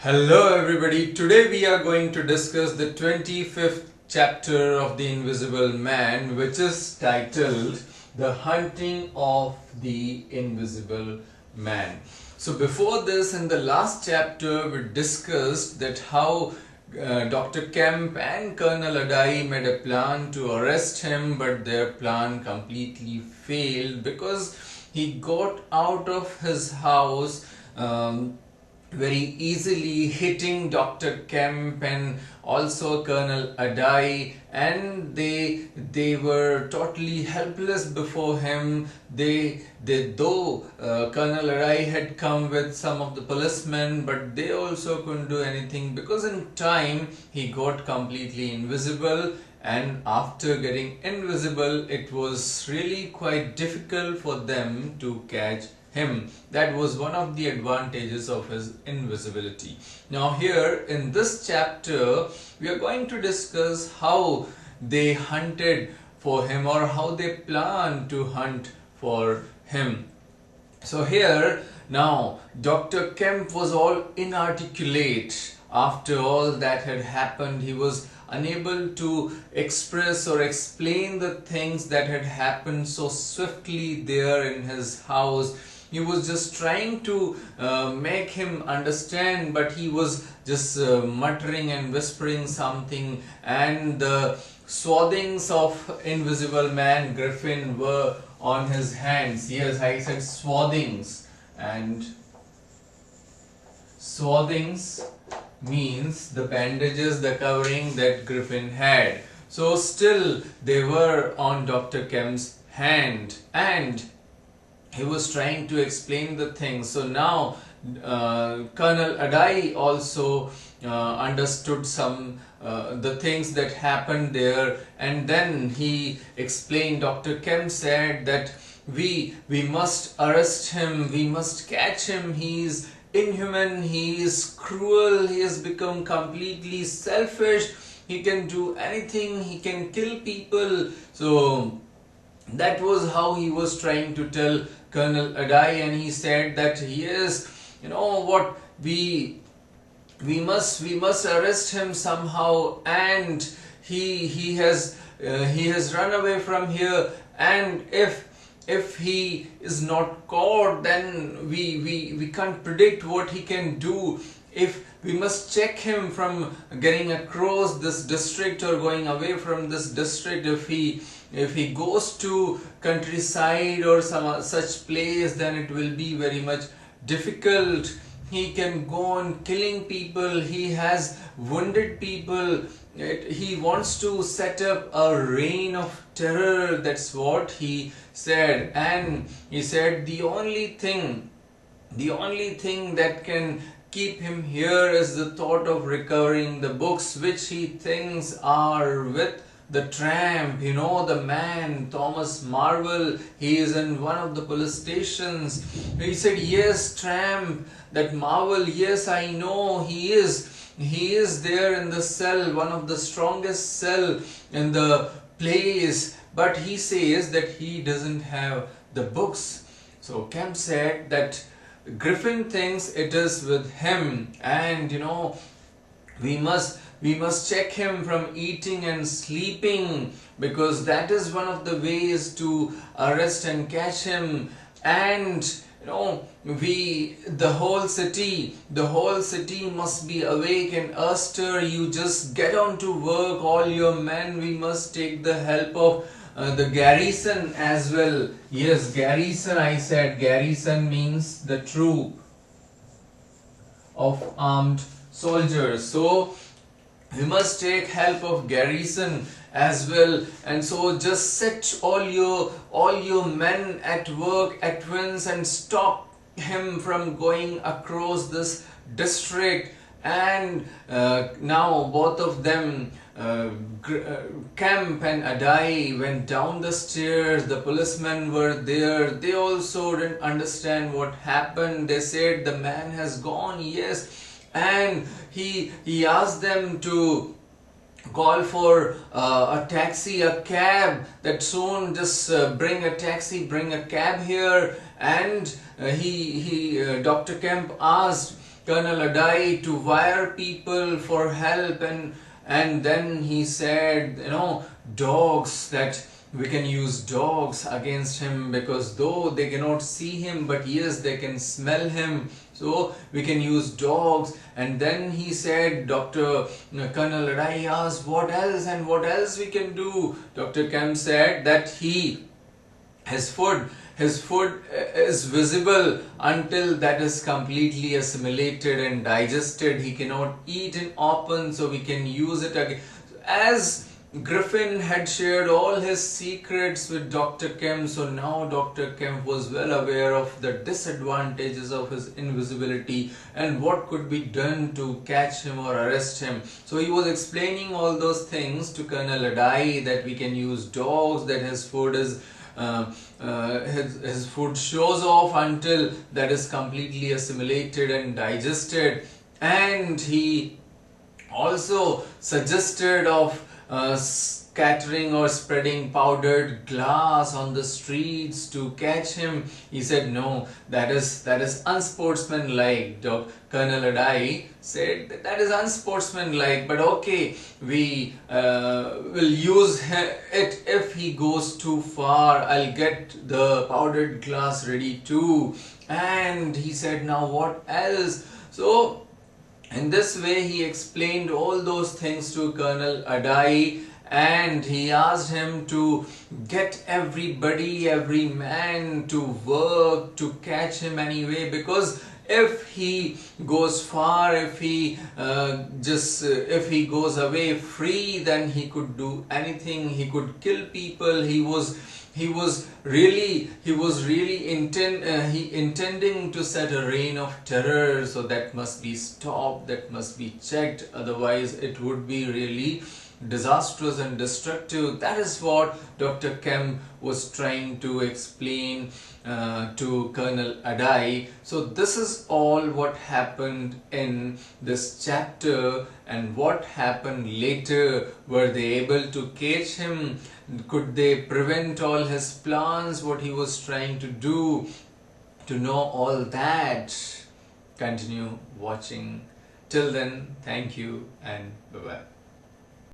Hello everybody, today we are going to discuss the 25th chapter of The Invisible Man, which is titled The Hunting of the Invisible Man. So before this, in the last chapter we discussed that how Dr. Kemp and Colonel Adai made a plan to arrest him, but their plan completely failed because he got out of his house very easily, hitting Dr. Kemp and also Colonel Adai, and they were totally helpless before him. Though Colonel Adai had come with some of the policemen, but they also couldn't do anything because in time he got completely invisible. And after getting invisible, it was really quite difficult for them to catch him. That was one of the advantages of his invisibility. Now here in this chapter, we are going to discuss how they hunted for him, or how they planned to hunt for him. So here now Dr. Kemp was all inarticulate. After all that had happened, he was unable to express or explain the things that had happened so swiftly there in his house. He was just trying to make him understand, but he was just muttering and whispering something, and the swathings of Invisible Man Griffin were on his hands. Yes, I said swathings, and swathings means the bandages, the covering that Griffin had. So still they were on Dr. Kemp's hand, and he was trying to explain the things. So now Colonel Adai also understood some the things that happened there, and then he explained. Dr. Kemp said that we must arrest him, we must catch him. He is inhuman, he is cruel, he has become completely selfish, he can do anything, he can kill people. So that was how he was trying to tell Colonel Adai, and he said that yes, you know what, we must arrest him somehow, and he has run away from here, and if he is not caught, then we can't predict what he can do. If we must check him from getting across this district or going away from this district. If he goes to countryside or some such place, then it will be very much difficult. He can go on killing people, he has wounded people. He wants to set up a reign of terror, that's what he said. And he said the only thing that can keep him here is the thought of recovering the books which he thinks are with the tramp, you know, the man, Thomas Marvel. He is in one of the police stations. He said, yes, tramp, that Marvel, yes, I know, he is there in the cell, one of the strongest cell in the place, but he says that he doesn't have the books. So Kemp said that Griffin thinks it is with him, and you know, we must check him from eating and sleeping, because that is one of the ways to arrest and catch him. And you know, the whole city must be awake and astir. You just get on to work, all your men. We must take the help of the garrison as well. Yes, garrison, I said. Garrison means the troop of armed soldiers. So we must take help of garrison as well. And so just set all your men at work at once and stop him from going across this district. And now both of them, Kemp and Adai, went down the stairs. The policemen were there. They also didn't understand what happened. They said the man has gone, yes. And he asked them to call for a taxi, a cab, that soon just bring a taxi, bring a cab here. And Dr. Kemp asked Colonel Adai to wire people for help, and then he said, dogs, that we can use dogs against him, because though they cannot see him, but yes, they can smell him, so we can use dogs. And then he said, Colonel Adai asked, what else, and what else we can do? Dr. Kemp said that his food is visible until that is completely assimilated and digested. He cannot eat in open, so we can use it again. As Griffin had shared all his secrets with Dr. Kemp, so now Dr. Kemp was well aware of the disadvantages of his invisibility and what could be done to catch him or arrest him. So he was explaining all those things to Colonel Adai, that we can use dogs, that his food is his food shows off until that is completely assimilated and digested. And he also suggested of scattering or spreading powdered glass on the streets to catch him. He said, no, that is unsportsmanlike. Colonel Adai said that is unsportsmanlike, but okay, we will use it if he goes too far. I'll get the powdered glass ready too. And he said, now what else? So in this way he explained all those things to Colonel Adai, and he asked him to get every man to work to catch him anyway, because if he goes far, if he goes away free, then he could do anything. He could kill people. He was really intending to set a reign of terror. So that must be stopped, that must be checked, otherwise it would be really disastrous and destructive. That is what Dr. Kemp was trying to explain to Colonel Adai. So this is all what happened in this chapter, and what happened later. Were they able to catch him? Could they prevent all his plans, what he was trying to do? To know all that, continue watching. Till then, thank you and bye-bye.